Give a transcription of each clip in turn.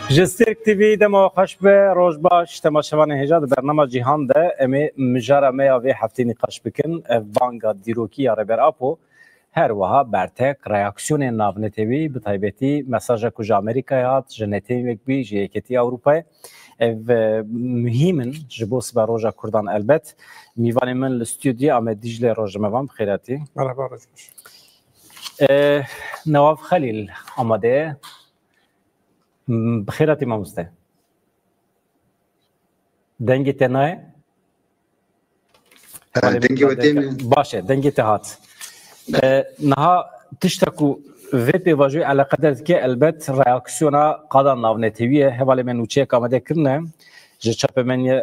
جسترک تیوی دما خوش به روز باش تماشاوان هجاد برنامه جهان ده امی مجاره میاوی هفته نقاش بکن وانگا دیروکی یا ربر اپو هر وها برتک ریاکسیون ناونتوی به تایبتی مساج کجا امریکایات جنتی بی جیکتی اروپای و مهمن جبوس بر روزا کردان البته میوان من الاستودیو آمد دیجل روز موام بخیراتی. مرحبا رجوش. نواف خلیل آماده. بخیراتی مامسته. دنگی تنای؟ دنگی و تیم. باشه دنگی تهات. نها تشتكو في واجوي على قدر که البته ریاکسیونا قادم ناونتیویه حوالی من وچه کامده کرنه جچپ من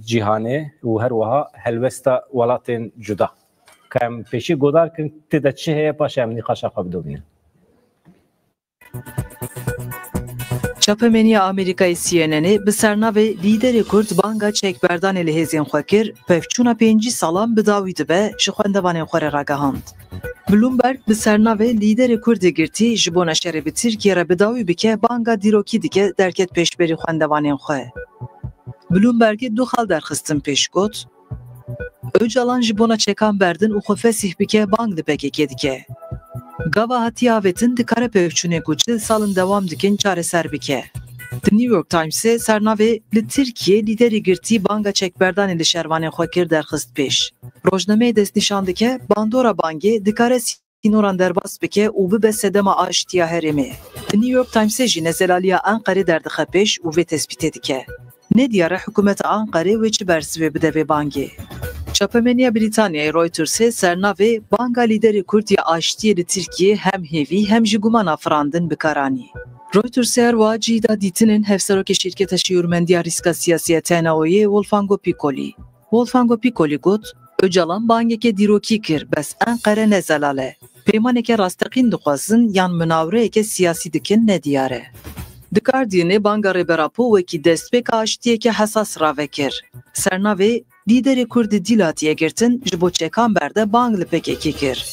جهانه و هر وها هلوستا ولاتن جدا کم پیشی گودار کن تدا چه هی باشه امنی قاشا خواب دو بینه چاپمنیا آمریکای CNN'ی به سرنوی لیدر کرد بانگا چکبردان لحظین خوکر پفچونا 5 سالان بداوید به شخوندوان خوره راگهاند. بلومبرگ به سرنوی لیدر کرد گرتی جبونا شرب ترکیه را بداوی بکه بانگا دیروکی دیگه درکت پیش بری خوندوان خواه. بلومبرگ دو خال درخستن پیش گوت. Öcalan jibona çekan berdin u xofesih bike bang de pekeke dike. Gava hatiyavetin dikare pevçune kuçil salın devam dikin çareser bike. The New York Times'e sernave li Türkiye lideri girti banga çekberdan ili şervane xokir derxist peş. Rojname des nişan dike bandora bangi dikare sinoran derbas bike u bibe sedema aştiya heremi. The New York Times'e jine zelaliya Ankara derdixe peş u ve tespit edike. Ne diyara hükümet Ankara ve çibersi bide ve bangi. Çapemeniya Britanya Reuters'e sernave banga lideri Kurdiye aştiye li Türkiye hem hevi hem jiguman afrandın bikarani. Reuters erwa cida ditinin hevseroke şirketa şiurmendiya riska siyasiyetena oye Wolfgango Piccoli. Wolfgango Piccoli got, Öcalan bangeke diroki kir bes Ankara nezalale. Peymaneke rastaqin duqazın yan münavreeke siyasi dikin ne diyare. The Guardian'e banga reberapo veki destpek aştiyeke hasas ravekir. Sernave lideri Kurdi dilatiye girtin jibo çekan berde bangli pek ekikir.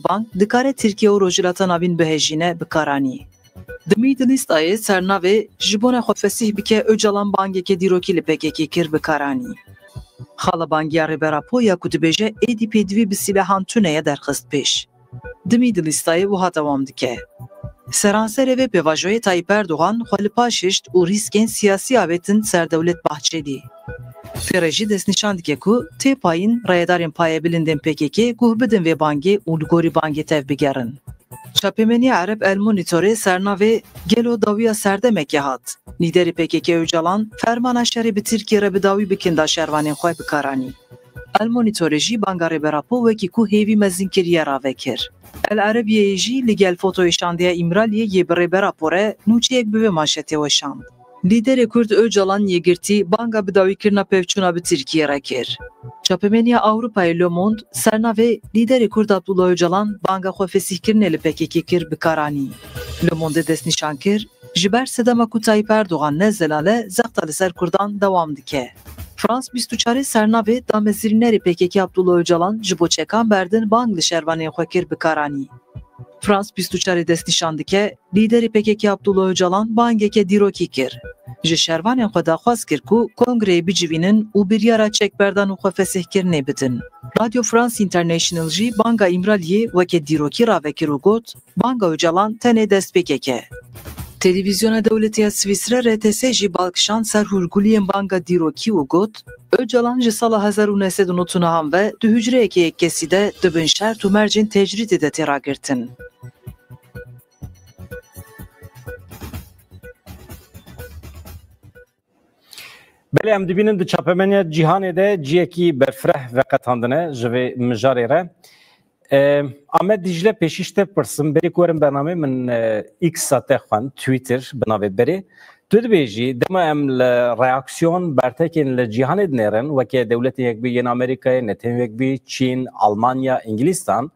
Bang dikare Türkiye rojilatan abin behejine bikarani. The Middle East ayı sernave jibona xofesih bike Öcalan bangeke dirokili pekeki kir bikarani. Xala bangiya reberapo ya kutubeje edipedvi bi silahan tüneye derxist peş. The Middle East ayı bu hatavam dike. Seransere ve pevajoye Tayyip Erdoğan xalipaşişt u risken siyasi avetin Serdevlet Bahçeli. Fereji desnişan dike ku te payın rayedarın paye bilinden PKK guhbedin ve bangi ulgori bangi tevbigerin. Çapemeni Arap El Monitore sernave gelo daviya serdemeke hat. Lideri PKK Öcalan fermana şeribi Türkiye bedavi bikinda şervanin xoy bikarani. El Monitore ji bangare berapo veki ku hevi mezinkiriye ravekir. El Arabiye ji ligel fotoyu şandiye İmraliye yebre berapore nuçiyek bive manşeti veşand. Lideri Kurd Öcalan yegirti banga bedavi kirna pevçuna bi Türkiye rakir. Çapemeniya Avrupa'yı Le Monde sernave lideri Kurd Abdullah Öcalan banga xofesih kirneli PKK kir bikarani. Le Monde desnişan kir, jiber sedema ku Tayyip Erdoğan nezelale zaxtalı ser Kurdan devam dike. Frans 24 sernave damezirneri PKK Abdullah Öcalan jibo çekan berdin bangli şervani xokir bikarani. Frans 24 desnişan dike, lideri PKK Abdullah Öcalan bangeke diroki kir. Ji şervanên xwe daxwaz kir ku kongreyê bicivînin û biryara çekberdan û xwefesih kirinê bidin. Radio France International jî banga İmraliyê weke dîrokî ravekir û got, banga Öcalan tenê destpêkek e. Televizyona Devletiya Swîsre RTS jî balkişan ser hûrguliyên banga dîrokî û got, Öcalan ji sala 1999 ve du hücreyekê yekkesî de dibin şert û mercên tecrîdê de tê ragirtin. بله ام دبینن د چاپمنیا جهان ده جیکی برفره و قطاندنه جوی مجاری ره آمد دیجله پیشیشته پرسم بری کورم برنامه من ایکس ساته خوان تویتر بناوی بری تو دبیجی دما ام ریاکسیون برتکین لجهان دنرن و که دولت یک بی ین امریکا نتیم یک بی چین آلمانیا انگلیستان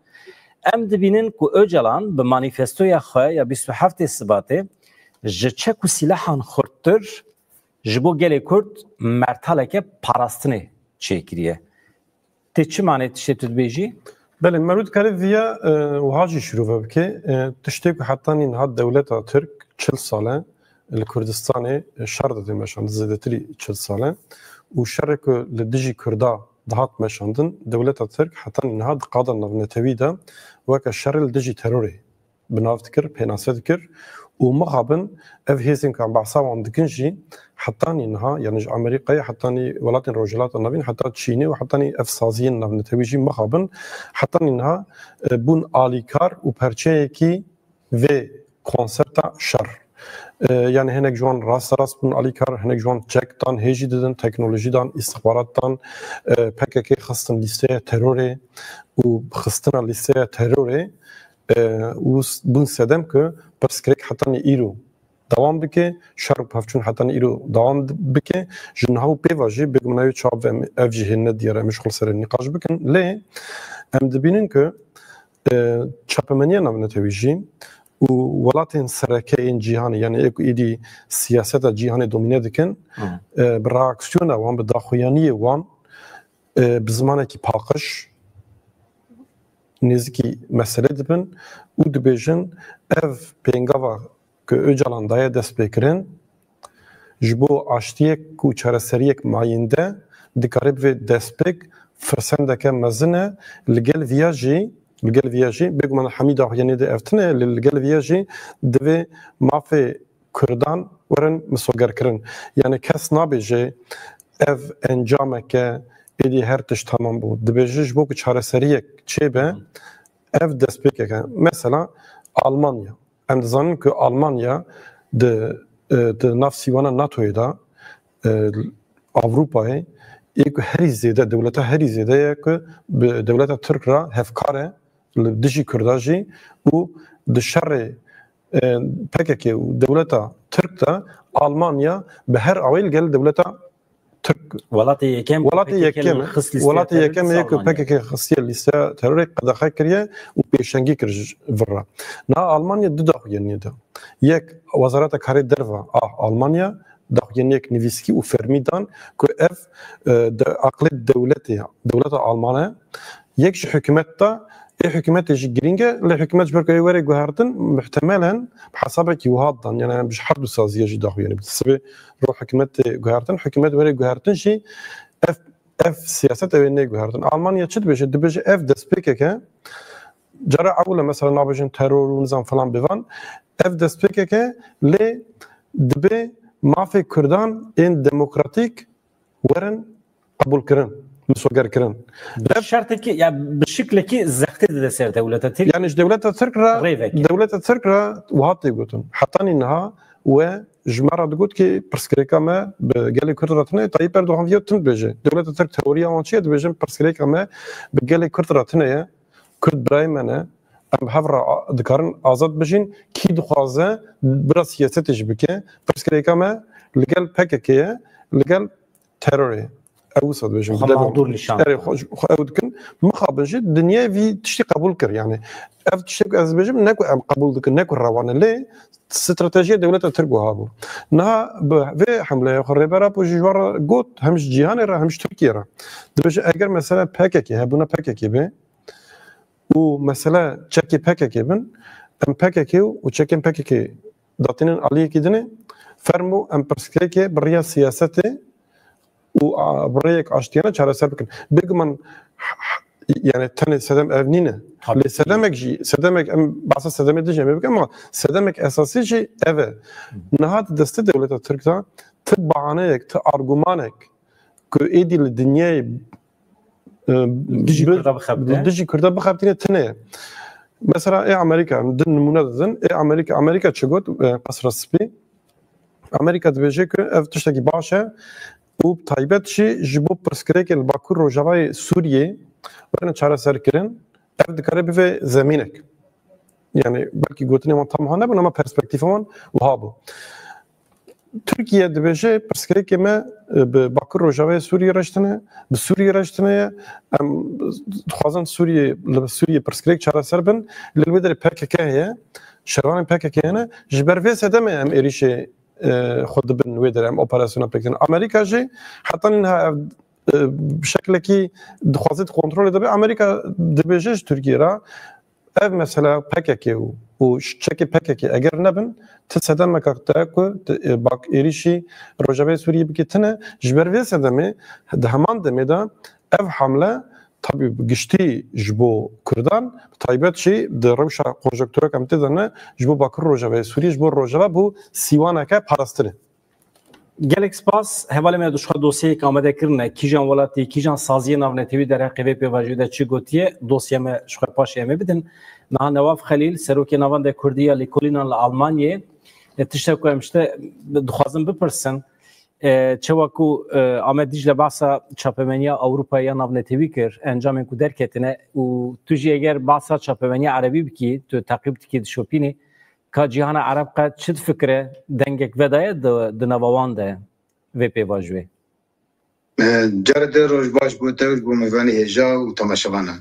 ام دبینن کو Öcalan به مانیفستویا خواه یا 27 سباته جچه کو سلاحان خورتر جبو گلی کرد مرتاله که پاراستنه چیکریه. تی چی معنی تشتی تو بیجی؟ بله مرود کاری ویا و هاجی شروع بکه تشتی که حتی این هاد دولت ترک 40 ساله الكردستاني شر دادي مشان زيادتري 40 ساله وشرك لدجي كردا دهات مشاندن دولة الترك حتى إنها قادة نتويدا وك الشر لدجي تروري بنافتكر بيناسدكر ومغابن اف هيزن كان بعصا عندكنجي حتى انها يعني امريكا حتى ولات الرجلات النبين حتى تشيني وحتى اف سازين نتويجي مغابن حتى انها بون اليكار وبرشيكي في كونسبت شر يعني هناك جوان راس بون اليكار هناك جوان تشيك تان هيجي ددن تكنولوجي دان استخبارات تان بككي خصن ليستي تروري وخصنا ليستي تروري بون سدم که پرسکرک حتی ایرو دوام بکه شرق هفچون حتی ایرو دوام بکه جنها و پیواجی بگم نوی چاب و افجی هنده دیاره مشغول سر نقاش بکن لی ام دبینن که چاپمنیه نام نتویجی و ولاتین سرکه این جهانی یعنی اکو ایدی سیاست جهانی دومینه دکن براکسیون وان به داخویانی وان بزمانه کی پاکش نزدیکی مسئله دبن و دبیجن ev pengava که öcalan daya dest pêkirin ji bo aştiyek ku çareseriyek mayînde dikarib ve destpêk firsendeke mezin e li gel viya jî bêguman Hemîda Huyanê de ev tune li gel viya jî divê mafê Kurdan werin misogerkirin yani kes nabêje ev encameke êdî her tişt tamam bû dibêje ji bo ku çareseriyek çêbe ev destpêkeke mesela Almanya. Em dizanin ku Almanya di nav sîvana NATOyê da Avrupayê ê ku herî zêde dewleta herî zêde ye ku bi dewleta Tirk ra hevkar e li dijî Kurda jî û di şerê PKK û dewleta Tirk da Almanya bi her awayî gel dewleta Türk ولاتی یکم که PKK خصیه لیسته تروری قداخای کریه و پیشنگی کرد ورا نه آلمانیا دو داخویانی ده یک وزارت کاری دروا آلمانیا داخویانی یک نویسکی و فرمیدان که اف عقل دولت آلمانه یک حکومت تا حكومات يجي جرينجا لحكومات بركة يوري جوهرتن محتملا بحسابك يوهضن يعني مش حد سازي يجي داخل يعني بالنسبة روح حكومات جوهرتن حكومات وري جوهرتن شيء اف سياسات وين جوهرتن ألمانيا تشد بيجي اف دسبيكك جرى أول مثلا نابجن ترور ونظام فلان بيفان اف دسبيكك لي دبي ما في كردان ان ديمقراطيك ورن قبول كرن مسوگر کرن شرط کی یا بشکل کی زخت ده سر دولت ترک يعني دولت الترك را وهات يقولون حتى انها وجمره تقول كي برسكريكا ما بقال كرتنا طيب اردوغان فيو تنبجي دولت الترك توريا وانشي دبجن برسكريكا ما بقال كرتنا كرد برايمنا ام هفرا ذكرن ازاد بجين كي دخوازه برا سياستش بكي برسكريكا ما لقال باككيه لقال تيروري اوسط بجم موضوع نشان خو كن مخابنجي الدنيا في تشتي قبول كر يعني اف تشتي از بجم ناكو قبول دك ناكو روان لي استراتيجيه دوله تركو هابو نها في حمله خريبره بوجوار قوت همش جيهان را همش تركيا را دبج اگر مثلا باككي هبونا باككي به ومثلا تشكي باككي بن ام باككي وتشكي باككي داتين عليه كدني فرمو ام برسكيكي بريا سياسته وبريك اشتيانا چاره سر بكن بيجمن يعني تاني سدم ابنينه لسدمك جي سدمك بعض السدمه دي جميع بكم سدمك اساسي شيء اف نهاد دست دولة الترك تبعانك تارجمانك كو ايدي الدنيا دجي كردا بخبتين تنه مثلا اي امريكا من منظم اي امريكا تشغوت قصر السبي امريكا دبيجي كو اف تشتكي باشا و تایبەت شی ji bo pirsgirêkê li Bakur Rojavayê Sûriyê werin çareserkirin ev dikare bive zemînek yani belkî gotinê wan tam wiha nebûn ama perspektîfa wan wiha bû Tirkiye dibêje pirsgirêkê me bi Bakur Rojavayê Sûriyê re ji tune bi Sûriyê re ji tune ye em dixwazin Sûriyê pirsgirêk çareser bin li wê derê PKK heye şervanên PKK hene ji ber vê sedemê em êrişê خود بن ويدر ام اوبراسيون بكن امريكا جي حتى انها بشكل كي دخوازت كنترول دبي امريكا دبيجش تركيا ev mesela PKK û çekê PKK eger nebin ti sedemeka te ku bak êrişî Rojavayê Sûriyê biketine ji ber vê sedemê di heman demê de ev hamle tabii giştî ji bo Kurdan taybet jî di rewşa konjonktûrek em tê de ne ji bo Bakur Rojavayê Sûriyê ji bo Rojava bû sîwaneke parastir e. Gelek spas hevalê me duşxa dosyayek amade kirine kîjan welatî kîjan saziyê navnetewî derheqê pêvajiyê de çi gotiye dosya me ji xwe paşê em ê bidin. Niha Newav Xelîl serokê navan de Kurdî ya lêkolînan li Almanyê tiştek ku em işte dixwazin bipirsin çawa ku Amed Dicle bahsa çapemeniya Avrupaya navnetewî kir encamên ku derketine û tu jî eger bahsa çapemeniya Erebî bikî tu teqîb dikî dişopînî ka cîhana Ereb qet çi fikre dengek vedaye di navawan de vê pêvajiyê. Cara de roj baş bû te bû mêvanê hêja û temaşevanan.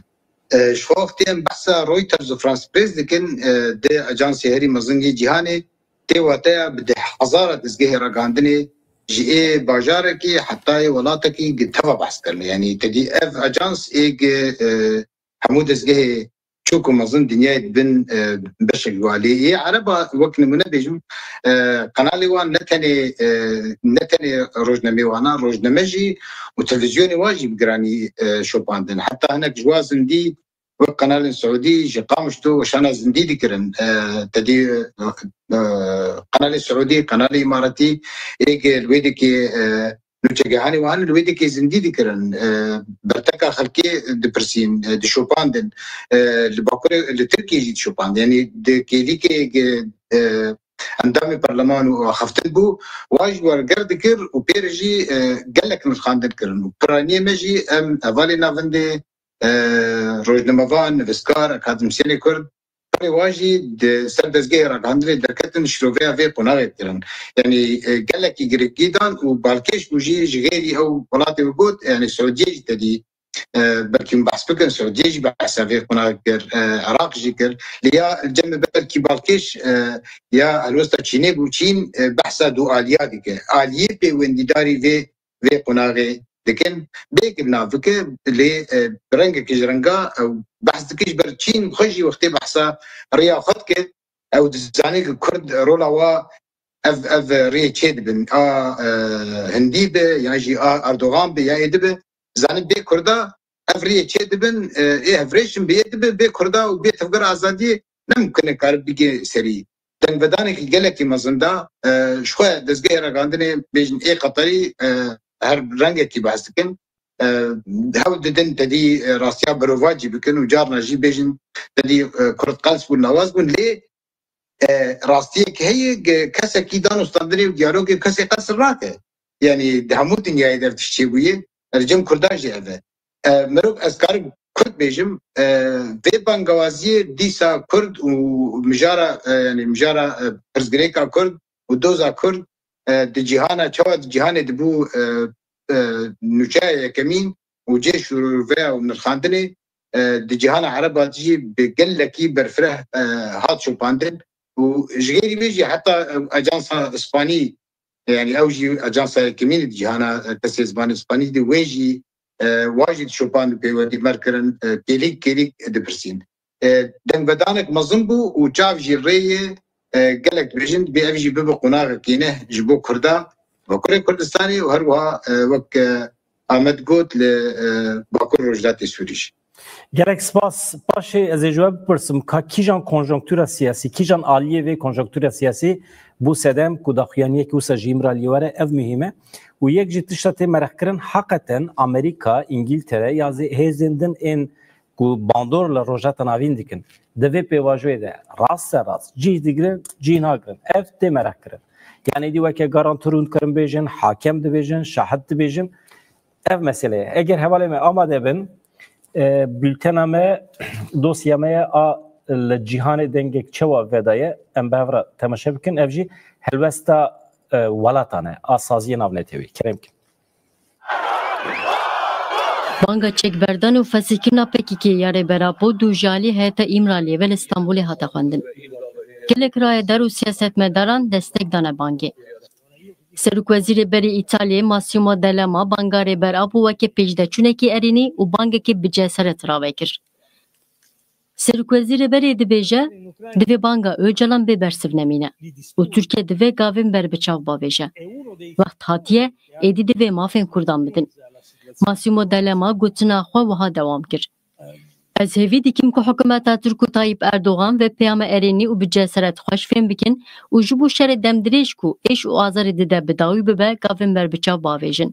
Ji wextê em behsa Reuters û France Press dikin dê Ajansê herî mezingê cîhanê tê wateya bi hezara dizgehê ragihandinê ji ê bajarekî hetayê welatekî gi teva behs kirin. Yani tedî ev ajans êg hemû dizgehê çûk û mezin dinyayê dibin beşek walê. Ê Ereba wek nimune bêjim kanalê wan ne tenê rojnamê wana rojname jî û televizyonê wan jî bi giranî şopandin. Heta hinek ji wan zindî wek kanalên Saûdî ji Qamişlo weşana zindî dikirin. Tedî kanalê Saûdî, kanalê İmaratî êg li wê dikê nûçegehanê wan li wê dikê zindî dikirin. Berteka xelkê dipirsîn, dişopandin. Li Bakurê, li Tirkiyê jî dişopandin. Yani di kêdîkê endamê parleman û axaftin bû, wan jî werger dikir û pêr jî gelek nirxandin kirin. û piraniyê me jî em hevalê navendê rojnamevan, nivîskar, akademîsyenê Kurd perê wan jî di ser dezgehê ragihandinê derketin şîroveya vê qonağê kirin. Yani gelekî girêkî dan û balkêş bû jî ji gêrî ew welatê wê got yani Saûdiyê jî tedî belkî min behs bikin Saûdiyê jî behsa vê qonağê kir, Iraq jî kir. Ya cem belkî balkêş ya helwesta Çînê bû Çîn behsa du aliya dike. Aliyê pêwendîdarî vê qonağê dikin bêk nav bike lê rengekî ji renga ew behs dike ji ber Çîn xwe jî wextê behsa rêya xwe dike ew dizanî ku Kurd rola wa ev rê çê dibin. A Hindî be ya jî a Erdogan be ya ê dibe zanî bê Kurda ev rê çê dibin ê hevrêşin bê dibe bê Kurda û bê tevgera azadiyê nemkine karib bike serî. Dengvedanekî gelekî mezin da ji xwe dezgehê ragihandinê bêjin ê Qeterî her rengekî behs dikin. Hew didin tedî rastiya birova cî bikin û carna jî bêjin tedî Kurd qels bûn nawaz bûn lê rastiyekî heye kesekî danûstandinê û diyalogê kesê qesir rake. Yani di hemû dinyayê dev tiştê bûye cem Kurdan jî ev e. Mirov ez karim Kurd bêjim vê bangewaziyê dîsa Kurd û mijara pirsgirêka Kurd û doza Kurd di cîhana çawa di cîhanê dibû nûçeya yekemîn û cê şûrveya û nirxandinê di cîhana Ereba jî bi gelekî berfireh hat şopandin û ji gêrî vê jî heta Ajansa İspanî yani ew jî Ajansa Yekemînê di cîhana kesê zimanê İspanî de wê jî wan jî dişopand û pêwendîmer kirin kêlîk dipirsîn. Dengvedanek mezin bû û çav jî rêyê gelek dibêjin bê ev jî bibe qonağekî ne ji bo Kurda Bakurê Kurdistanê û her wiha wek Amed got li Bakur Rojdatê Sûrî jî. Gelek spas paşê ez ê ji we bipirsim ka kîjan konjonktûra siyasî kîjan aliyê vê konjonktûra siyasî bû sedem ku daxuyaniyekî wisa ji îmraliyê were ev mühîm e û yek jî tişta tê mereqkirin heqeten Amerîka, İngîltere ya hêzên din ên ku bandor li rojata navîn dikin di vê pêvajiyê de rast rast cî digirin cî nagirin ev tê mereqkirin. Yani dî weke garantirûn kirin bêjin, hakem dibêjin, şahid dibêjin ev meseleye. Eger hevalê me amade bin bültena me dosya me a li cîhanê dengek çawa vedaye em bevra temaşe bikin ev jî helwesta welatan e a saziyê navnetewî kerem kin. Banga çekberdan û fesîkirina PKK ya rêberapû du jalî heyeta İmraliyê ve li Stenbolê hate xwendin. Gelek rayedar û siyasetmedaran destek dane bangê. Serokvezîrê berê İtalyayê Massimo D'Alema banga rêberapû weke pêşdeçûnekî erînî û bangekî bi ceseret rawekir. Serkwezîrê berê dibêje divê banga Öcalan bê bersivnemîne û Tirkiye divê gavên berbiçav bavêje. Wext hatiye êdî divê mafên Kurdan bidin. Massimo Delema gotina xwe wiha dewam kir. Ez hêvî dikim ku hikûmeta Tirk û Tayyip Erdogan ve peyama erênî û bi cesaret xweş fêm bikin û ji bo şerê demdirêj ku êş û azarê dide bi dawî bibe gavên berbiçav bavêjin.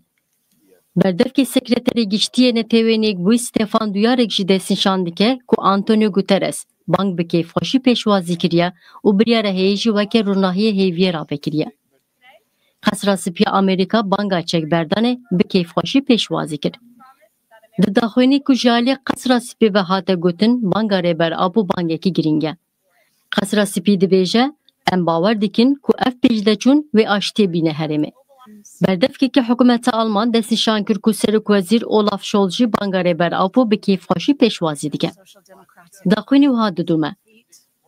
Berdevkê Sekreterê Giştiyê Netewênê bûyî Stefan Duyarek jî destnîşan dike ku Antonio Guterres bang bi kêfxweşî pêşwazî kiriye û biryara heyê jî weke rûnahiyê hêviyê ravekiriye. Qesra Spiya Amerîka banga çekberdanê bi kêfxweşî pêşwazî kir. Di daxuyanî ku ji alî Qesra Spî ve hate gotin banga rêber abû bangekî giring e. Qesra Spî dibêje em bawer dikin ku ev pêşleçûn wê aştiyê bîne herêmê. Berdevkeke hikûmeta Alman destnîşan kir ku Serokvezîr Olaf Scholz jî banga rêber abû bi kêfxweşî pêşwazî dike. Daxuyanî wiha didume.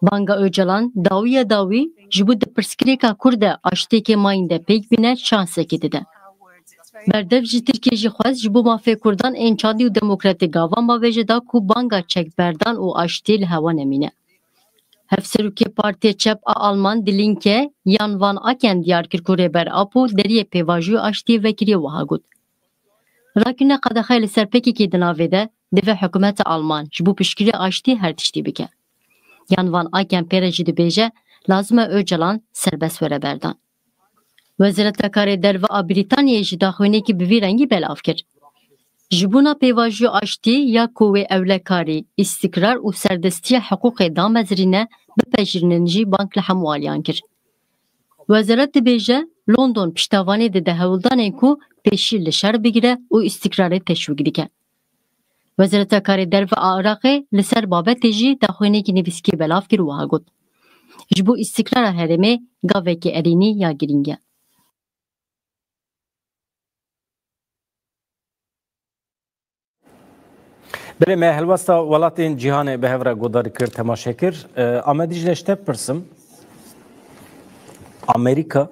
Banga Öcalan dawiya dawî ji bo di pirsgirêka Kurd de aştiyekê mayîn de pêk bîne şansekê dide. Berdev ji Tirkiye jî xwest ji bo mafê Kurdan ên çandî û demokratîk gavan bavêje da ku banga çekberdan û aştiyê li hewa nemîne. Hevserokê Partiya Çep a Alman Die Linke Jan van Aken diyar kir ku rêber apû deriyê pêvajoyê aştiyê vekiriye wiha got. Rakîne qedexê li ser pekekê di navê de divê hikûmeta Alman ji bo piştgirî aştiyê her tiştî bike. Jan van Aken pêre jî dibêje lazim e Öcalan serbest were berdan. Wezareta Karê Derve a Brîtanyayê jî daxuyanekî bi vî rengî belav kir. Ji bona pêvajoya aştî ya ku wê ewlekarî, îstikrar û serdestiya hiqûqê damezrîne bipejirînin jî bank li hemû aliyan kir. Wezaret dibêje London piştavanê dide hewildanên ku pêşî li şer bigire û îstikrarê teşwîk dike. Wezareta Karê Derve a Iraqê li ser babetê jî daxuyanekî nivîskî belav kir wiha got. Ji bo îstikrara herêmê gavekî erînî ya giring e. Berê me helwesta welatên cîhanê bi hev re gudarî kir temaşe kir. Amedî ji te pirsim. Amerika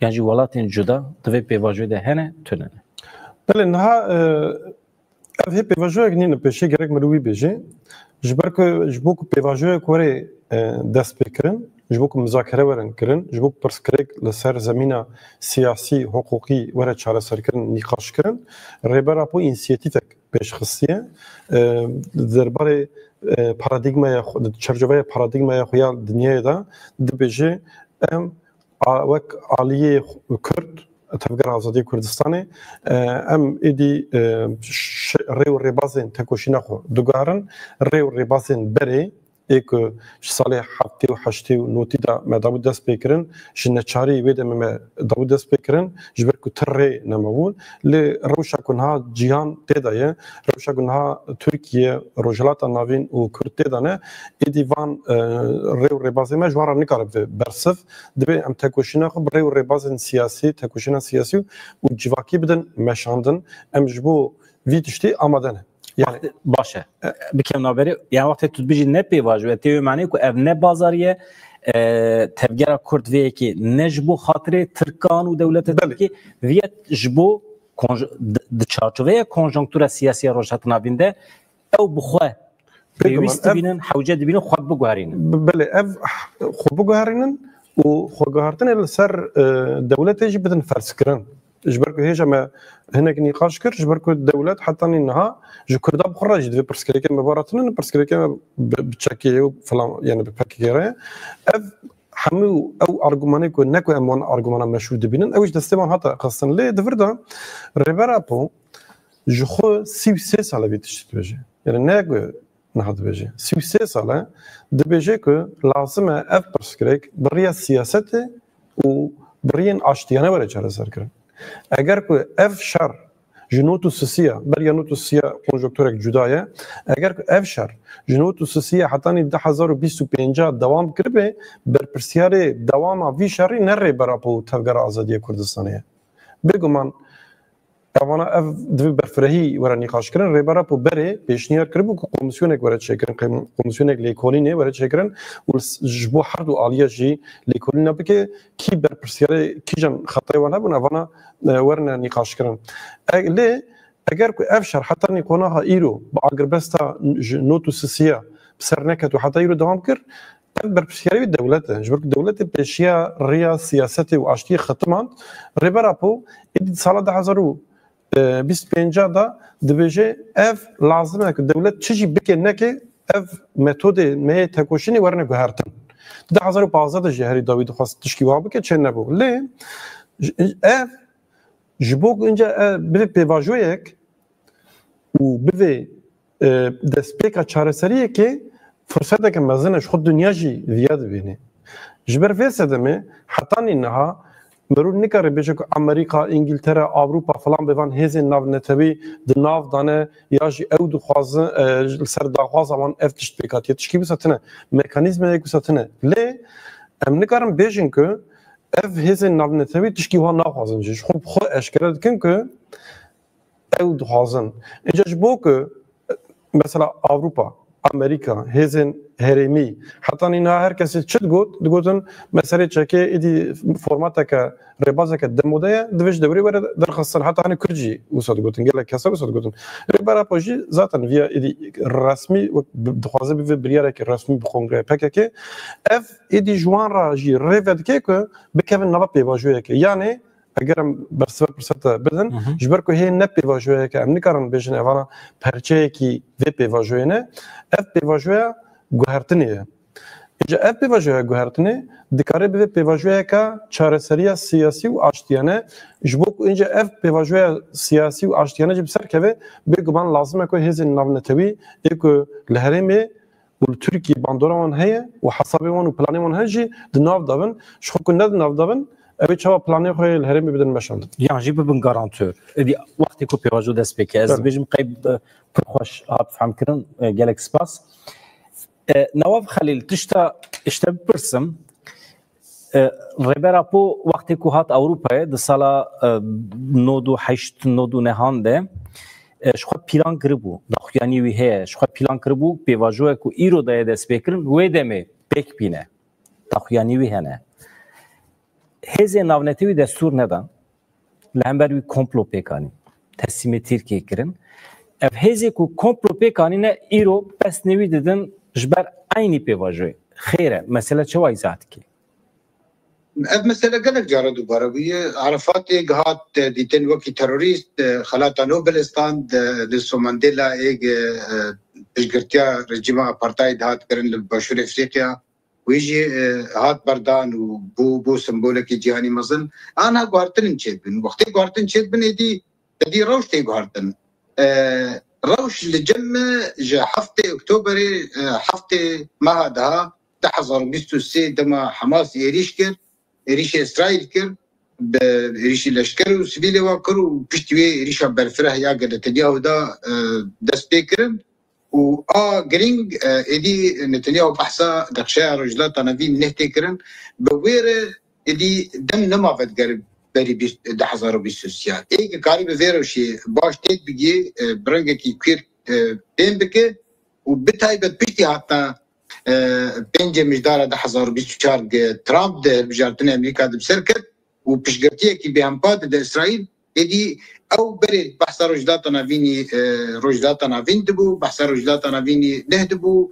yan jî welatên cuda divê pêvajoyê de hene tune. Belê niha ev hê pêvajoyek nîne pêşê gerek mirî wî bêje. Ji ber ku ji bo ku pêvajoyek werê dest pê kirin, ji bo ku muzakere werin kirin, ji bo ku pirsgirêk li ser zemîna siyasî, hukukî were çareserkirin, nîqaş kirin, rêbera po înisiyatîvek pêşxistiye derbarê paradigmaya çerçeveye paradigmaya xwe ya dinyayê de dibêje em wek aliyê Kurd tevgera Azadiyê Kurdistanê em êdî rê û rêbazên tekoşîna xwe digarin, rê û rêbazên berê ê ku ji salê heftê û heştê û notî de me dabû dest pê kirin, ji neçarî wê de me dabû dest pê kirin, ji ber ku tir rê nemebûn, lê rewşa ku niha cîhan tê de ye, rewşa ku niha Tirkiye, Rojhilata Navîn û Kurd tê de ne, êdî van rê û rêbazê me ji wan re nikare bersiv, divê em tekoşîna xwe bi rê û rêbazên siyasî, tekoşîna siyasî û civakî bidin meşandin, em ji bo vî tiştê amade ne. Yani baş e. Bikem navberê yani wextê tu dibêjî ne pêvajoye tê manî ku ev ne bazariye tevgera Kurd vêyekê ne ji bo xatirê Tirkan û dewleta Tirkî vê ji bo di çarçoveya konjonktûra siyasî ya Rojhilata Navîn de ew bi xwe pêwîst dibînin hewce dibînin xwe biguherînin. Belê ev xwe biguherînin û xweguhertinê li ser dewletê jî bidin ferskirin. Ji ber ku hêja me hinek nîqaş kir, ji ber ku dewlet hetanî niha ji Kurda bi xwe re jî divê pirsgirêkên me baratinin, pirsgirêkên me bi çekiyê û filan yani bi pekekê re ev hemû ew argûmanê ku ne ku em wan argûmana meşhûr dibînin ew jî destê wan hata xistin lê divir da rêbera po ji xwe 33 sal vê tiştî dibêje. Yani ne ku niha dibêje. 33 sal dibêje ku lazim e ev pirsgirêk bi rêya siyasetê û bi rêyên aştiyane were çareserkirin. Eger ku ev şer ji not û sisiya beriya not û sisiya konjonktûrek cuda ye, eger ku ev şer ji not û sisiya hetanî 2025 dewam kiribe, berpirsyarê dewama vî şerî ne rêbera po tevgera Azadiyê Kurdistanê ye. Bêguman evana ev divê berfirehî were nîqaş kirin, rêbera po berê pêşniyar kiribû ku komîsyonek were çêkirin, komîsyonek lêkolînê were çêkirin û ji bo her du aliye jî lêkolîna bike kî berpirsyarê kîjan xetayê wan hebûn evana werine nîqaş kirin. Lê eger ku ev şer heta nîqonaha îro bi agirbesta not û sisiya بسر نكت وحتى يرو دوام كر برپرسیاری دولت جبر دولت پیشیا ریا سیاست و آشتی ختمان ریبراپو ادی سال 2025 دا دبیجه اف لازمه که دولت چیزی بکنه که اف متد می تکوشینی ورنه گهرتن 2015 جهری داوید خواست تشکیل بکه چه نبود لی اف جبوک اینجا به پیواژویک و به دستپیکا چارەسەریه که فرصته که مزنش خود دنیا جی زیاد بینه جبر فیسده می حتی اینها مرور نکاره بیشه که امریکا انگلترا اروپا فلان بفان هزین ناو نتبی د ناو دانه یا جی او دو خوازن سر داغواز امان اف تشت بکاتیه تشکی بساتنه مکانیزم یک بساتنه لی ام نکارم بیشن که اف هزین ناو نتبی تشکی ها ناخوازن جیش خوب خود اشکره دکن که او دو خوازن اینجا جبو که مثلا اروپا امریکا هزین هرمی حتی اینها هر کسی چت گوتن مثلا چکه ایدی فرماتا که ربازه که دموده دویش دوری بره درخواستن حتی هنی کرجی وسط گوتن گله کسا وسط گوتن ربارا پوجی ذاتن ویا ایدی رسمی و دخوازه به بریاره که رسمی بخونگره پکه که اف ایدی جوان را جی ریفت که بکن نبا پیواجویه که یعنی اگرم برسوار پرسته بدن جبر که هی نه پیواجویه که امنی کارن بیشن اوانا پرچه کی وی پیواجویه نه اف پیواجویه گوهرتنیه اینجا اف پیواجویه گوهرتنی دکاره به پیواجویه که چارەسەریه سیاسی و آشتیانه جبو اینجا اف پیواجویه سیاسی و آشتیانه جب سر که بگمان لازمه که هزین ناونتوی ایکو لهرمی و ترکی باندورمان هیه و حسابیمان و پلانیمان هجی دناو دابن شخو کنده دناو دابن اوی چه پلانی خوی الهرمی بدن مشاند. یعنی جیب بن گارانتور. ادی وقتی که پیواجو دست بکی از بیشم قیب پرخوش هات فهم کردن گالکس پاس. نواب خلیل تشتا اشتباه برسم. ریبراپو وقتی که هات اروپا د سالا 98 نهانده شخو پیلان کربو. داخیانی ویه شخو پیلان کربو پیواجو کو ایرو دای دست بکرن وی دمی پک بینه. داخیانی ویه نه. هزی ناونتوی دستور ندان لهمبروی کمپلو پیکانی تسلیم ترکیه کرن اف هزی کو کمپلو پیکانی نه ایرو پس نوی دادن جبر aynı پیواژه خیره مسئله چه وایزات کی اف مسئله قالك جاره دوباره وی عرفات جهات دیتن وکی تروریست خلاتا نوبلستان د سوماندیلا ایگ بشگرتیا رژیم اپارتاید هات کرن لباشور افریقیا ويجي هات بردان وبو سمبولك جهاني مزن انا غارتن تشيبن وقت غارتن تشيبن دي روش تي غارتن روش لجمع هفته اكتوبر هفته ما هذا تحضر بيستوسي دما حماس يريش اسرائيل كر يريش لشكر وسبيل واكر وبشتوي يريش برفره يا قد تنياهو دا دسبيكرن و جرينج ادي نتنياهو بحثا دخشا رجلات نافين نهتكرن بوير ادي دم نما فدقر بري دحزارو بالسوسيال اي كاري بفيرو شي باش تيت بيجي برنجا كي كير بين بك وبتايبت بيتي حتى بنجي مجدار دحزارو بالسوشار ترامب ده بجارتنا امريكا بسركت وبشقرتيه كي بهمبات ده اسرائيل ادي او بريد بحث رجلات نافيني رجلات نافين دبو بحث رجلات نافيني نهدبو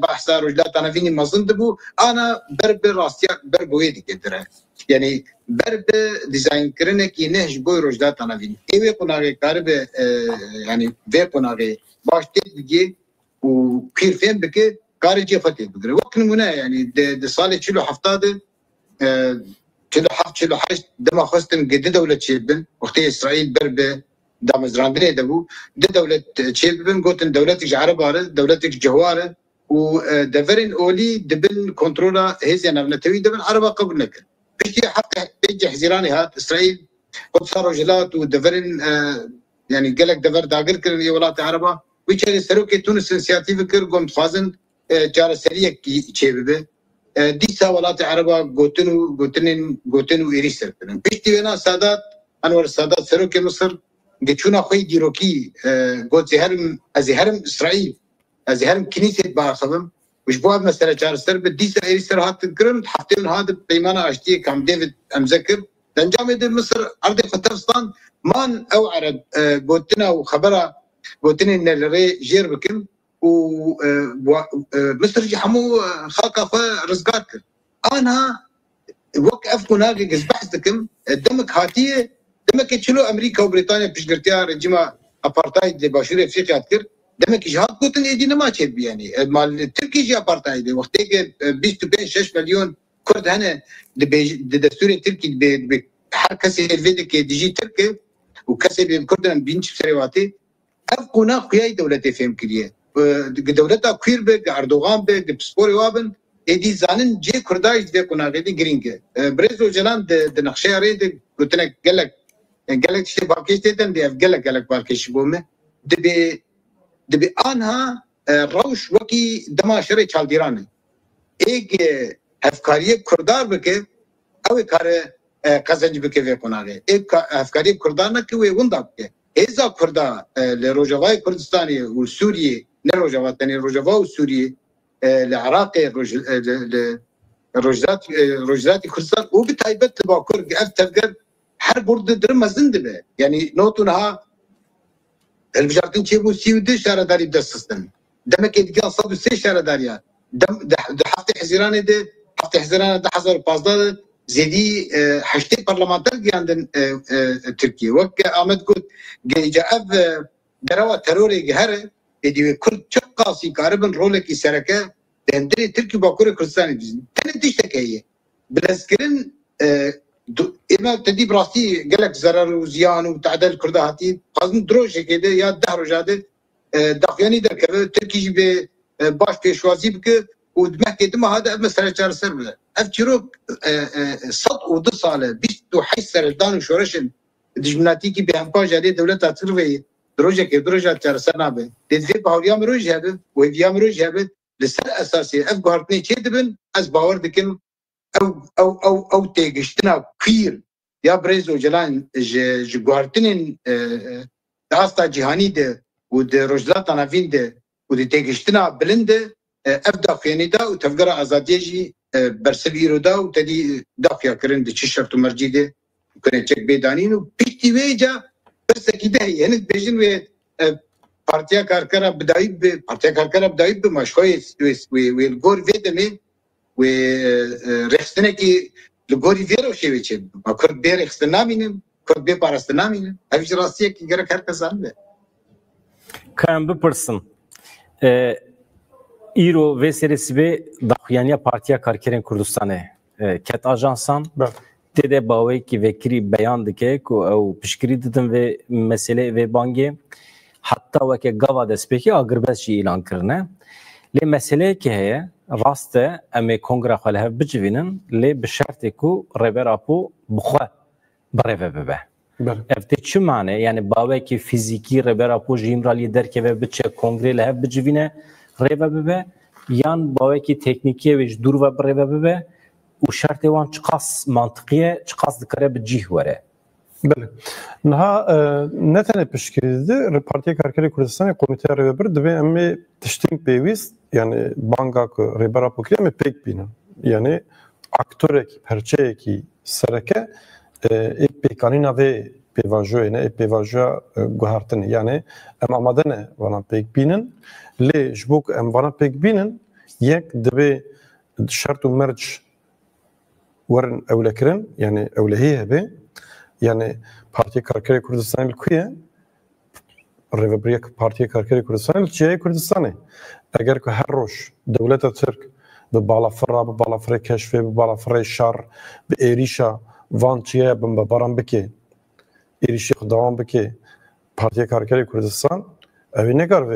بحث رجلات نافيني مازندبو انا برب راستيا برب ويدي كدره يعني برب ديزاين كرنك ينهج بو رجلات نافيني ايوه قناغي كارب يعني في قناغي باش تيجي وكير فين بك كارجي فتي بقرا وقت نمونه يعني دي صالح شلو حفتاده شلو حاج دما خستن قد دولة شيبن وقت إسرائيل بربة دام زراندري دبو دولة شيبن قلتن دولتك عربارة دولتك جوارة ودفرن أولي دبن كنترولا هزي أنا بنتوي دبن عربة قبل نكر بيجي حتى بيجي حزيراني هات إسرائيل قد صاروا جلات ودفرن يعني قالك دفر داقر كرن يولات عربة ويجي سروكي تونس سياسي فكر قوم تخازن جارة سريع كي شيبه ديسا ولات عربا قوتنو إيريسر كنن بيشتي وينا سادات أنور السادات سروكي مصر جيتشونا خوي ديروكي قوت زهرم إسرائيل زهرم كنيسة باخبم وش بواب مسألة جار سر بديسا إيريسر هات كرن حفتين هذا بيمانا أشتيه كام ديفيد أمذكر لنجام دي مصر أرض فتفستان مان أو عرب قوتنا وخبرها قوتني إن الري جير بكم مصر جي حمو خاقه فرزقار كر انها وقف هناك بحث دكم دمك هاتيه دمك تشلو امريكا وبريطانيا بشقرتيا رجيم ابارتايد باشور افريقيا كر دمك جهاد قوتن ايدينا ما تشب يعني مال تركي جي ابارتايد وقتك 25 مليون كرد هنا دستور تركي حركه الفيدك ديجي تركي وكسب كردن بينش سريواتي افقنا قياي دولتي فهم كليه دولتها كوير بك اردوغان بك بسبوري وابن ادي زانن جي كرداش دي كنا غادي جرينك بريزو جلان د نقشه ريد قلت لك قال لك شي باكيش تيتن دي قال لك باكيش بومه دبي انها روش وكي دماشري چالديران ايك افكاريه كردار بك او كار قزنج بك في كنا ايك افكاريه كردار كوي وندك اذا كردا لروجافاي كردستاني وسوريا نروجافا تاني روجافا وسوريا العراق روجزات كردستان وبتايبت باكر افتقر حرب ورد درما زندبه يعني نوتونها البجارتين تشيبو سيودي شارع داري بدستن دمك يدقى صدو سي شارع داريا دم حفتي حزيراني دي حفتي حزيراني ده حزر بازداد زيدي حشتي برلمانتر عندن تركيا وك احمد قلت جاء دروا تروري جهره يدي كل شقاسي قاربن رولك سركه دندري تركي باكور كردستان تنتيش تكيه بلسكرين اما تدي براسي قال لك زرر وزيان وتعدل الكردهاتي قازم دروش كده يا دهر وجاده دافياني دركبه تركي جي باش بيشوازي بك ودمحكي دم هذا مسألة جار سربله أفكروك صد ودو صالة بيستو حيث سردان وشورشن دجمناتيكي بهمباج عليه دولة تطرفي دروجة جار سرنابه تدفي بهوليام روج هبه وهيام روج هبه لسر أساسي أفقارتني كيدبن أز باور دكن أو تيجشتنا كير يا بريزو جلان جوارتنين داستا جهاني ده ود رجلات نافين ده ود تيجشتنا بلنده افدا خيانيدا وتفقر ازاديجي برسليرو دا وتدي دافيا كرن دي شرط مرجيده كن تشك بيدانين وبيتي ويجا بس كده يعني بيجن و بارتيا كاركرا بدايب بمشويس والجور فيدمي و ريحسنكي الجوري فيرو شي ويتش ما كرد بير اختنامين كرد بي بارستنامين افج راسيه كي غير كاركسان كان بپرسن ایرو و سرسبه داخویانی پارتیا کارکرین کردستانه کت آژانسان تده باوی که وکری بیان دکه که او پشکری دادن و مسئله و بانگی حتی وکه گاوا دسپیکی آگربسشی اعلان کرنه لی مسئله که هیه راسته امی کنگره خواله بجوینن لی بشرطی که ریبر اپو بخواه بریوه ببه افته چه معنی؟ یعنی باوی که فیزیکی ریبر اپو جیمرالی درکه و بچه کنگره له بجوینه ریبه ببه یان باوی که تکنیکی ویش دور و ریبه ببه و شرط وان چقاس منطقیه چقاس دکاره بجیه وره بله نها نتنه پشکریده پارتیا کارکری کردستان کمیته ریبه بر دبی امی تشتیم پیویست yani banka که ریبه را پکری امی پیک بینن yani aktörü ki perçe ki sereke پیکانینا و پیواژوی نه پیواژو گوهرتن یعنی ام آماده نه وان پیک بینن لی جبوک ام وان پیک بینن یک دبی شرط و مرج ورن اولکرن یعنی اولهیه به یعنی پارتی کارکری کردستان الکویه ریوبریک پارتی کارکری کردستان الچیه کردستانه اگر که هر روش دولت ترک به بالافرا به بالافرای کشفی به بالافرای شر به ایریشا وان چیه بم باران بکی ایریشی خداوان بکی پارتی کارکری کردستان اوی نگر و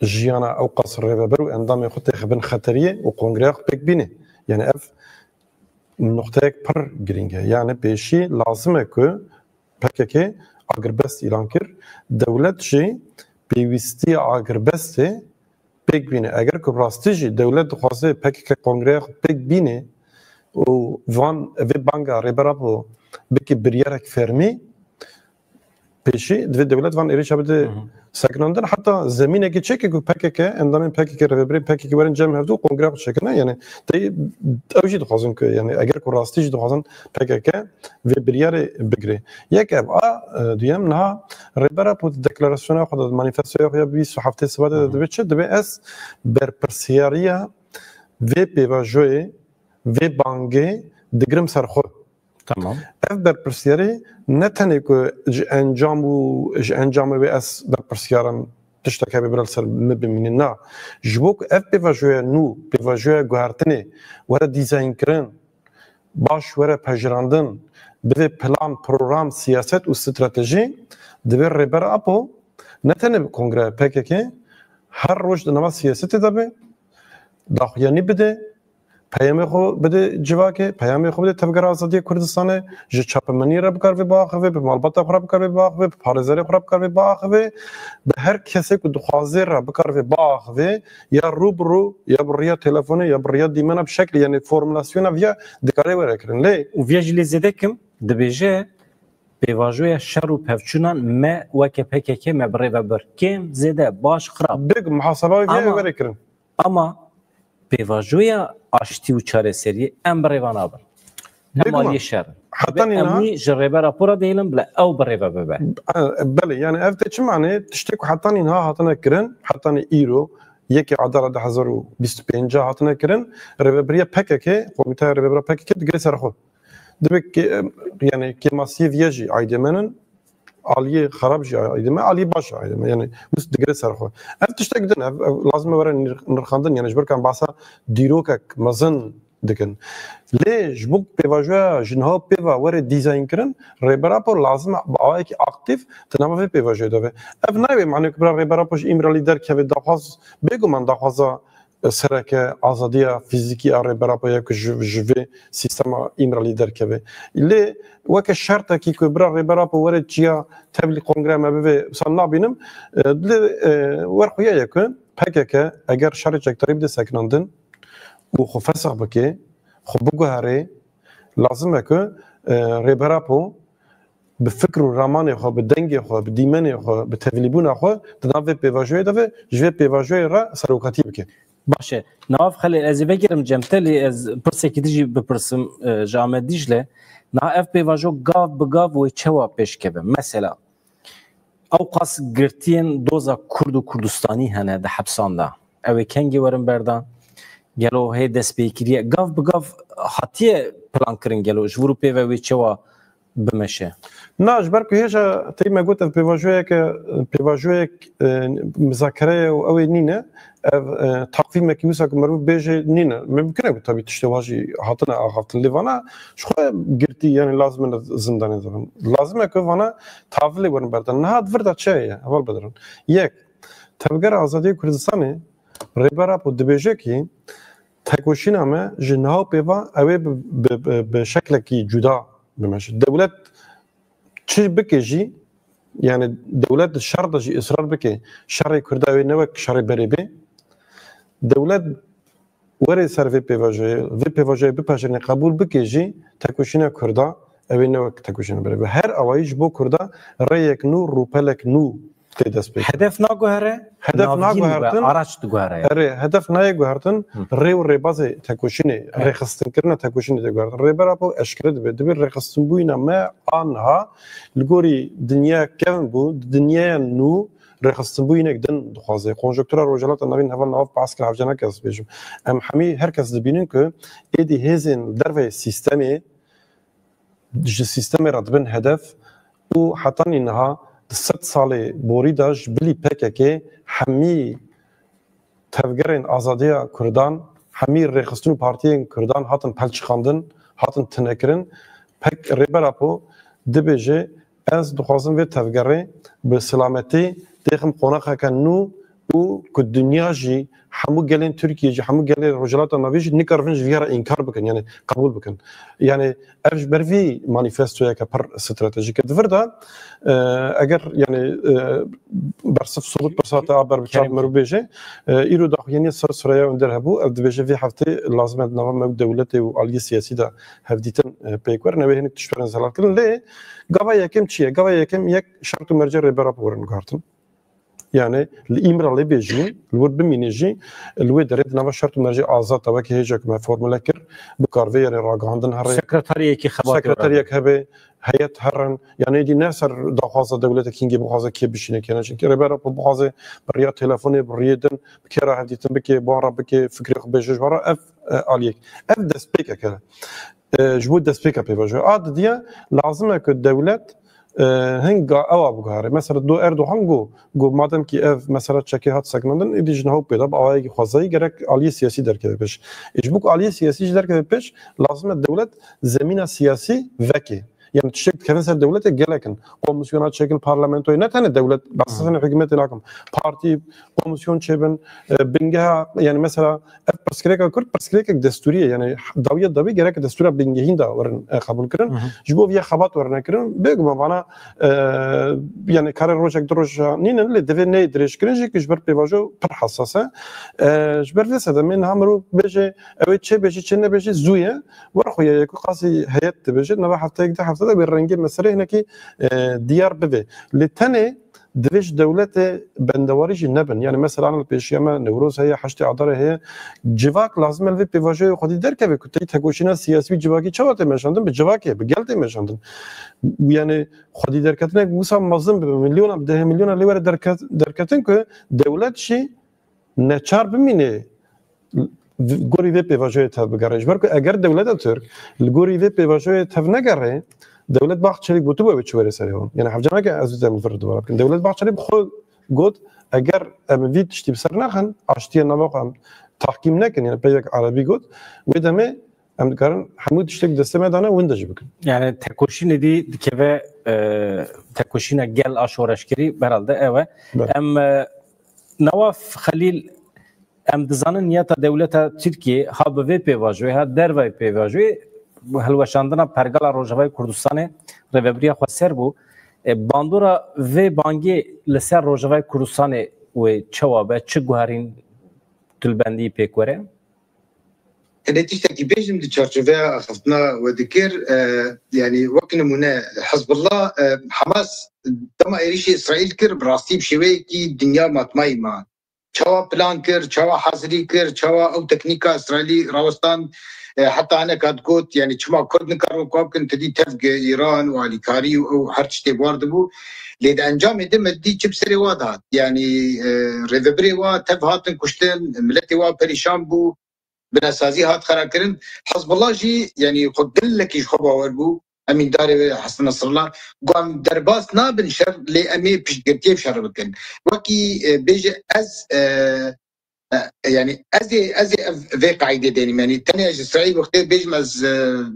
جیانا او قصر ریوبر و اندام خود خبن خطریه و کنگره پک بینه یعنی اف نقطه یک پر گرینگه یعنی پیشی لازمه که پککی آگربست اعلان کر دولت جی پیوستی آگربست پک بینه اگر که براستی جی دولت خواسته پککی کنگره پک بینه و وان وی بانگا ریبرابو بکی بریارک فرمی پیشی دوی دولت وان ایریش بده سکناندن حتی زمینه که چه که PKK اندام PKK رهبری PKK برن جمع هردو کنگره شکل نه یعنی تی اوجی دخوازن که یعنی اگر که راستیش دخوازن PKK و بریار بگیره یک دویم نه رهبر بود دکلاراسیون خود مانیفستوی خود 27 سبت دوی چه دوی اس بر پرسیاریا و پیواژوی و بانگی دگرم سرخو تمام اف بر پرسیاری نه تنها که انجام و اس بر پرسیارم تشتکه ببرال سر مبینی نه جبوک اف پیواژوی نو پیواژوی گوهرتنی وره دیزاین کردن باش وره پجراندن دوی پلان پروگرام سیاست و استراتژی دوی رهبر اپو نه تنها کنگره PKK هر روز دنبال سیاستی داره داخلی بده پیام خو بده جواکه پیام خو بده تفکر آزادی کردستانه ج چاپمنی را بکار و باخوه به مالبات خراب بکار و باخوه به پارزاری خراب بکار و باخوه به هر کسی که دخوازی را بکار و باخوه یا روبرو یا بریا تلفنی یا بریا دیمنا بشکل یعنی فرمولاسیون ویا دکاره وره کردن لی و ویژ لیزده کم دبیجه پیواژوی شر و پفچونان ما وک PKK ما بری و بر کم زده باش خراب بگ محاسبه ویا وره کردن اما پیواژوی آشتی و چاره سری ام بری و نابر مالی شر حتی اینا امی جربه راپورا دیلم بلا او بری و ببه بله یعنی افته چه معنی تشتکو حتی اینها حتی کرن حتی ایرو یکی عدالت 2025 حتی کرن رهبری PKK کمیته رهبری PKK دیگه سر خود دبک یعنی که ماسیو یجی ایدمنن عالی خراب جی ایدمه عالی باشه ایدمه یعنی بس دیگه سر خود افته تشتک دن لازم وره نرخاندن یعنی جبر کن باسا دیروکک مزن دکن لیش بوک پیواژوی جنها پیوا وره دیزاین کرن رهبر پر لازم با یک اکتیو تنها پیواژوی داره اف نه معنی که برای رهبر پوش ایمرالی در که داخواز بگو من داخواز سرکه آزادی فیزیکی رهبر پویا که جوی سیستم ایمرالی در که لی وک شرط کی که برای رهبر پو وره چیا تبلی کنگره ما به مثلا نبینم لی ورقیه یکن PKK اگر شرط جکتری بده سکناندن و خو فسخ بکه خو بگوهره لازمه که رهبر پو به فکر و رمان خو به دنگ خو به دیمن خو به تبلیبون خو تناوی پیواژوی داره جوی پیواژوی را سروکاتی بکه باشه ناف خلی از بگیرم جمتلی از پرسه که دیجی بپرسم جامعه دیجله نا اف پیواژو گاو بگاو و چوا پیش کبه مثلا او قاس گرتین دوزا کرد و کردستانی هنه ده حبسان ده اوی کنگی ورم بردان گلو هی دست بیکریه گاو بگاو حتیه پلان کرن گلو جورو پیوه وی چوا بمشه نه جبر که هیچ تی مگوت پیواژوی مذاکره و اوی نینه تقویم کی وسا که مربوط بیشه نینه ممکنه بود طبیعت اشتباهی حتنا آخفتن لیوانا شو گرتی یعنی لازم زندانی دارن لازمه که وانا تحویل ورن بردن نه وردا چیه اول بدرن یک تفکر آزادی کردستانی رهبر بود بیشه کی تکوشینامه جنها پیوا اوی به شکل کی جدا بمشه دولت چی بکشی یعنی دولت شرط جی اصرار بکه شرع کرداوی نوک شرع بریبه دولت وری سر وی پیواژه بپاشنه قبول بکشی تکوشینه کردا اوی نوک تکوشینه بریبه هر اوایش بو کردا ریک نو روپلک نو تدست بکه هدف ناگوهره هدف ناگوهرتن araç دگوهره اره هدف ناگوهرتن ری و ریباز تکوشینه رخصتن کردن تکوشینه دگوهرتن ری برا بو اشکرد به دبیر رخصتن بوینا ما آنها لگوری دنیا کم بود دنیا نو رخصتن بوینا کدن دخوازه کنجکتورا روجالات نوین هوا ناف باس که هفجنا کس بیشم ام همی هر کس دبینن که ایدی هزین درو سیستمی ردبن هدف و حتی اینها 100 سال بوری داشت بلی PKK همی تفکرین آزادی کردان همی رخصتون پارتیین کردان هاتن پلچ خواندن هاتن تنکرین پک رهبر اپو دبیجه از دخوازم و تفکری به سلامتی دیخم قناقه که نو و كالدنيا جي حمو قالين تركيا جي حمو قالين رجالات النافيج نكرفنج فيها انكار بكن يعني قبول بكن يعني ارج برفي مانيفستو ياك بر استراتيجيك دفردا اگر يعني برصف صوت بساطه عبر بشاب مروبيجي ايرو داخ يعني سرسريا وندرهبو ادبيجي في حفتي لازم نظام دولتي والي سياسي دا هفديتن بيكور نبي هنك تشفرن زلال كل ليه قبا يكم تشي قبا يكم يك شرط مرجع ريبرا بورن غارتن يعني الامرا اللي بيجي الورد بمينيجي الويد ريد نبا شرط مرجع ازاد تبك هيجك ما فورمولا كر بكارفي راغ عندن هر سكرتاريه كي خبات سكرتاريه هبه هيئه هرن يعني دي ناصر دخوازه دولته كينجي بخوازه كي بشينه كان كي ريبرا بخوازه بريا تليفوني بريدن بكرا هديتن بكي بورا بكي فكري بجوج برا اف عليك اف دا سبيكر كده جبود دا سبيكر بيفاجو عاد دي لازم كو الدولات هنگا او بگاره مثلا دو اردوغان گو مادام کی اف مثلا چکی هات سگمندن ایدی جنهو پیدا با آیه خوازایی گرک عالی سیاسی درکه پیش اجبوک عالی سیاسی درکه پیش لازم الدولت زمینه سیاسی وکی يعني تشكل كنسة الدولة جلكن قومسيونات شكل بارلمانتوي نتن الدولة بس حكومة لكم بارتي قومسيون شبن بنجها يعني مثلا برسكريكا كرد برسكريكا دستورية يعني داوية داوي جرك دستورة بنجهين دا ورن قبول كرن جبوا فيها خبات ورن كرن بيجوا معنا يعني كارير روجك دروج نين اللي دفن ندرش كرن جيك جبر بيواجو برحساسة جبر في هذا من همرو بيجي أو تشي بيجي تشنا بيجي زوية ورخويا يكو قاسي هيئة بيجي نبى حتى بالرنجي مسألة هناك ديار بذي لتاني دفش دولة بندواريج النبن يعني مثلا أنا البيشيما نوروز هي حشتي عذرة هي جواك لازم الفي بيواجه خدي دركه بكتير تكوشنا سياسي جواكي شوات مشاندن بجواكي بجلت مشاندن يعني خدي دركتنا موسى مظلم بمليون بده مليون اللي ورا دركتن كه دولة شيء نشار بمينه گوری وی پیواژه تاب بگرایش برکو اگر دولت ترک الگوری وی پیواژه تاب نگره دولت باخت شریک بوده به چوره سریون یعنی حجمه که از زمین فرد دوباره کن دولت باخت شریک خود گود اگر امویت شتی بسر نخن عشتی نواقع تحکیم نکن یعنی پیک عربی گود و دمه ام کارن حمود شتک دسته مدانه وندج بکن يعني تكوشين دي كيف تكوشين جل اشورشكري برالده اوه ام نواف خليل ام دزانن نیت دولت ترکیه ها به پیواژوی ها در وی پیواژوی هلوشاندنا پرگال روجاوی کردستان رهبری خو سربو باندورا و بانگی لسر روجاوی کردستان و چوابه چه گوهرین تلبندی پیکوره نتيجة كيبيجم دي تشارجوفيا خفتنا وذكر يعني وقت نمونا حزب الله حماس تم ايريشي اسرائيل كر براستي بشوي كي الدنيا ماتماي ما چوا پلان کر چوا حاضری کر چوا او تکنیکا اسرائیلی راوستان حتى انا كاد قلت يعني چما كرد نكرو كوكن تدي تفق ايران واليكاري او هر شتي واردبو لید انجام دم دي چبسري واضحات يعني ريفبري وا تفهاتن كشتن ملتي وا بريشان بو بنسازي هات خرا كرن حزب الله جي يعني قدل لك يخبا وربو امين داري حسن نصر الله قام درباس نابن شر لي امي بشقتي بشر بكن وكي بيجي از يعني ازي في قاعده ديني يعني تاني اسرائيل وقت بيجي از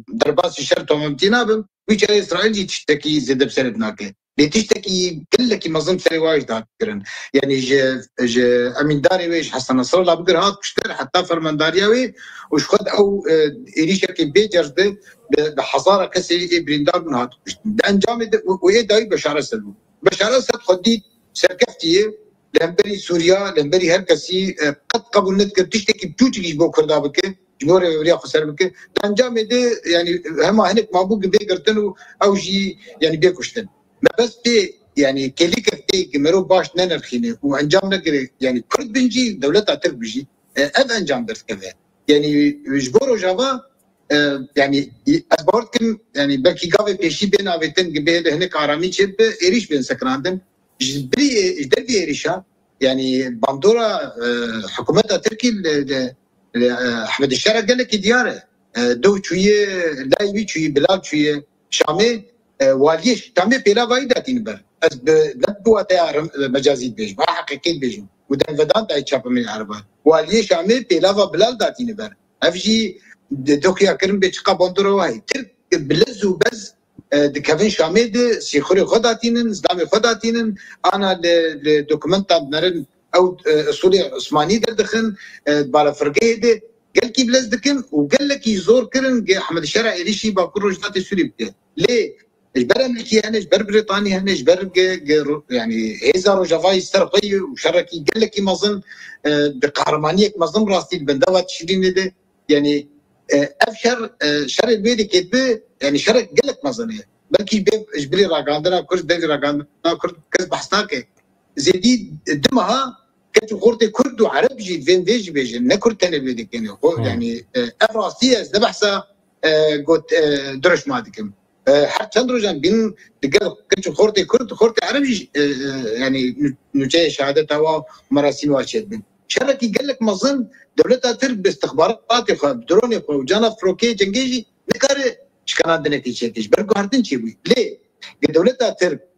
درباس شر تومتي نابن ويجي اسرائيل تشتكي زاد بسردناك لتشتكي كلك مظن سري واجد كرن يعني ج امين داري ويش حسن نصر الله بقر هات كشتر حتى فرماندارياوي وش خد او اريشك بيجرد بحضاره كسي بريندار من هات انجام وهي داي بشار اسد خدي سركفتيه لمبري سوريا لمبري هركسي قد قبل نذكر تشتكي بتوجي بو كردا بك جمهور وريا خسر بك انجام دي يعني هما هناك مابوك بيقرتنو او جي يعني بيكشتن ما بس بي يعني كليك في مرو باش ننرخينه وانجام نقري يعني كرد بنجي دولتها تربجي اف انجام درت كذا يعني جبورو جافا يعني اسبورتكم يعني بركي قاوي بيشي بين افيتن قبل هناك عرامي شب ايريش بين سكراندن جبري جدبي ايريشا يعني باندورا حكومتها تركي احمد الشارع قال لك دياره دو شويه لايبي شويه بلاد شويه شامي واليش تعمل بلا فايدة بر از بدو تيار مجازي بيج ما حقيقي بيج ودن فدان تاي تشاب من العربة واليش عمل بلا بلال داتين بر افجي دوكيا كرم بيتقا بندرو هاي ترك بلزو بز دكافين شامد سيخوري خداتين زدامي خداتين انا الدوكيمنت نرن او سوريا عثماني دخن بالا فرقه دي قال كي بلاز دكن وقال لك يزور كرن احمد الشرع يريشي باكل رجلات سوري بتاع ليه؟ اجبر امريكي هنا اجبر بريطانيا هنا اجبر يعني هيزار وجافاي السرقي وشركي قال لك ما اظن بقهرمانيه ما اظن راستي البندوات تشرين ده يعني افشر شر البيدي كتبه يعني شرك قال لك ما اظن بلكي اجبري راقاندنا كرز بيبي راقاندنا كرز بحثناك زيدي دمها كتو خورتي كرد وعرب جيد فين فيجي بيجي نكرد تاني بيدك يعني افراستيه ده بحثه قلت درش ما دكم حتى اندروجان بين دقال كتو خورتي كرد خورتي عرب يعني نجاي شهادتها ومراسيم واشد بين شركي قال لك ما ظن دولتها ترك باستخبارات بدروني وجانا فروكي جنجيجي نكار شكان عندنا تيجي بركو هردن شيء ليه دولتها ترك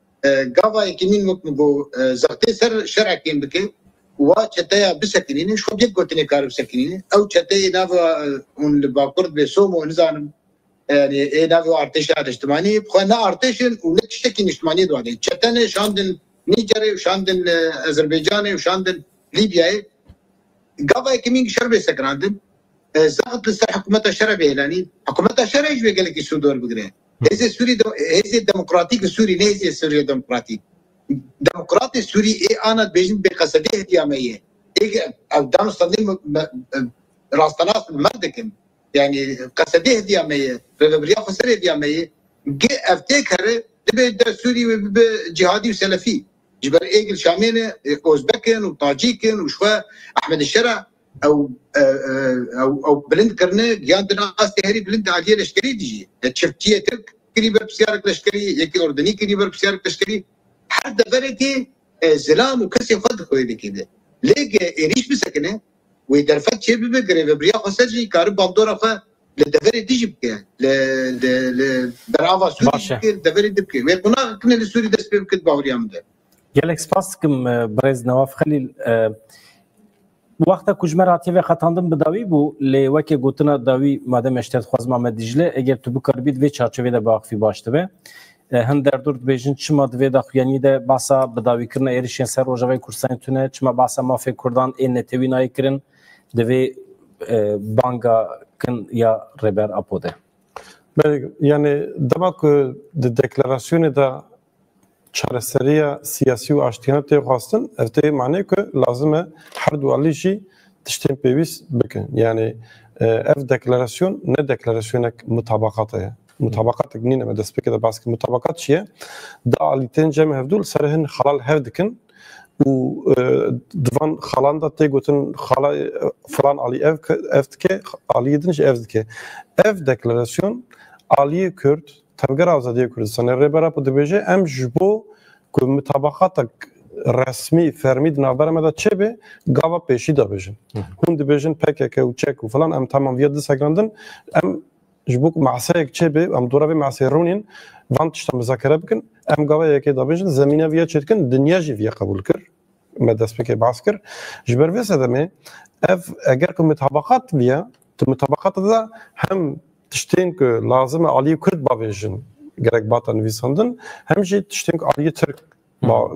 قاضي يكمين مكنبو زغتي سر شرع كين بكي وشتايا بسكنين شو بيقول تني كارب سكنين او شتايا نافا اون باكورد بسومو نزان يعني نافا ارتش اجتماعي بخنا ارتشن ونكشتكي اجتماعي دوالي شتانه شاندن نيجري وشاندن اذربيجاني وشاندن ليبيا قاضي يكمين شرب سكراندن زغت لسر حكومتها شرب اعلاني حكومتها شرع يجي قال لك السودور بقرا هذا سوري هذا الديمقراطيك السوري ليس سوريا ديمقراطيك ديمقراطي السوري انا بيجن بقصديه دياميه دام صديم راستناس مردكن يعني قصديه دياميه ريبريا خسريه دياميه افتكر تبدا سوري جهادي وسلفي جبر ايجل شامينه اوزبكن وطاجيكن وشوا احمد الشرع او بلند كرنه جاندنا استهري بلند عاديه لشكري ديجي تشفتيه ترك كريبر بسيارك لشكري يكي اردني كريبر بسيارك لشكري حد فرقي زلام وكسي خد خوي كده ليك يريش بسكنه ويدرفت شيء بقري بريا خسجي كارب باندورا ف لدفري ديجي بك ل برافا سوري دفري دبك ويقنا كنا السوري دس بك باوريام ده gelek spas kim برز نواف خليل وقتا کجمرا تیوی خطاندن بداوی بو لی وکی گوتنا داوی مادام اشتاد خواز محمد دیجله اگر تو بکربید وی چارچوبه ده باقفی باشته به هن در دور بیجن چما دوی دا خویانی ده باسا بداوی کرنا ایرشین سر روجاوی کورسان تونه چما باسا مافی کردان این نتوی نای کرن دوی بانگا کن یا ریبر اپو ده يعني دمك الديكلاراسيون ده چارەسەریە سیاسی و ئاشتیانە تێخواستن ئەفتەیە معنەیە کە لازمە هەردووەڵیشی تشتێن پێویست بکەن یعنی ئەف دەکلاراسیۆن نە دەکلاراسیۆنێک متابقاتەیە متابقاتێک نینە مە دەست پێکە باس کرد متابقات چییە دا ئالیتێن جەمە هەفتوو لەسەر هەن خەڵال هەف دکن و divan xalan da tê gotin xala filan alî ev dike aliyê din ji ev dike ev deklarasyon aliyê Kurd tevgera Azadiya Kurdistanê rêbera ku dibêje em ji bo ku mutabaxatek resmî fermî di navbera me de çêbê gava pêşî dabêjin hûn dibêjin PKK û çek û filan em tamam viya disegrandin em ji bo ku maseyek çêbê em dora vê maseyê rûnîn van tişta muzakere bikin em gava yekê dabêjin zemîne viya çêdikin dinya jî viya qebûl kir me destpêkê bahs kir ji ber vê sedemê ev eger ku mutabaxat viya tu mutabaxata da hem tiştên ku lazim e aliyê Kurd bavêjin gerek bata nivîsandin hem jî tiştên ku aliyê Tirk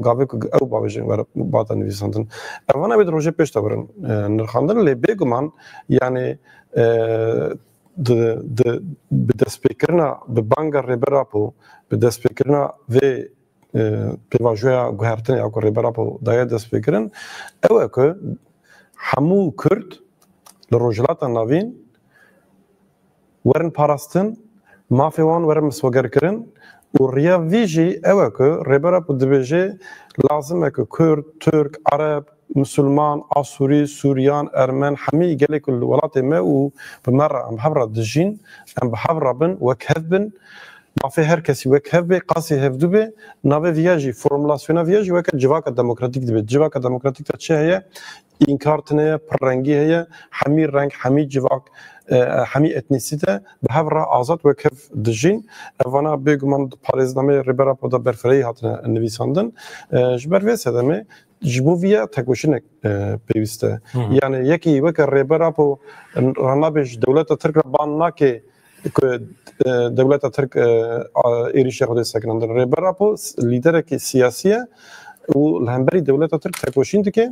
gavê ku ew bavêjin bata nivîsandin evana bê rojê pêş de birin nirxandin lê bêguman yanî bi destpêkirina bi banga rêbera po bi destpêkirina vê pêvajoya guhertinê ya ku rêbera po daye destpêkirin ew e ku hemû Kurd li rojhilata navîn werin parastin mafê wan werin miswegerkirin û riya vî jî ew e ku rêbera ku dibêje lazim e ku Kurd, Türk, Arab, Müslüman, Asûrî, Sûriyan, Ermen hemî gelek li welatê me û bi me re em hev re dijîn em bi hev re bin wek hev bin mafê her kesî wek hev bê qasî hevdû bê navê viya jî formulasyona viya jî weke civaka demokratîk dibe civaka demokratîk de çi heye înkar tune pirrengî heye hemî reng hemî civak hemî etnisîte bi hev re azad wek hev dijîn evana bêguman parêznameyê rêbera po da berfireyî hatine nivîsandin ji ber vê sedemê ji bo viya tekoşinek pêwîst e yani yekî weke rêbera po ranabê ji dewleta Tirk re ban nake ku dewleta Tirk êrişa Xwedê sekinandin rêbera po lîderekî siyasî ye و الهمبري دولة ترك تكوشين دكي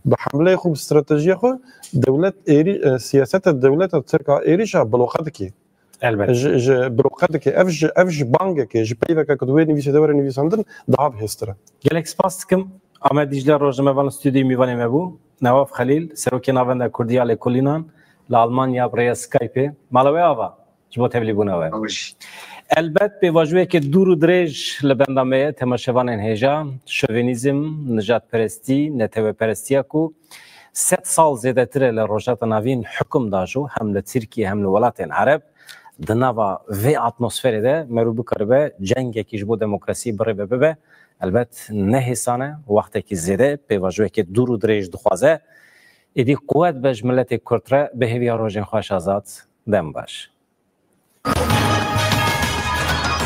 بحملة خو باستراتيجية خو دولة إيري سياسات الدولة ترك إيريشا بالوقت كي البته بالوقت كي أفج بانك كي جبيلك كدوير نفيس دور نفيس عندن ضعف هسترا گلک سپاس دکم آمد دیجلر روزنامه وان استودیو میوانی مبو نواف خلیل سروکی ناوند کردیا لکولینان لآلمانیا برای اسکایپ مالوی آوا جبو تبلی بوناوی البته به واجبه که دور و درج لبندامه تماشاوان هجا شوونیزم نجات پرستی نتوه پرستیا کو 100 سال زیاده تر لروجات ناوین حکم داجو هم لترکیه هم لولات عرب دنوا و اتمسفر ده مرو بکربه جنگ کی جبو دموکراسی بره به البته نه حسانه وقتی که زیاده به واجبه که دور و درج دخوازه ایدی قوت بج ملت کردره به هوی روزن خوش آزاد دم باش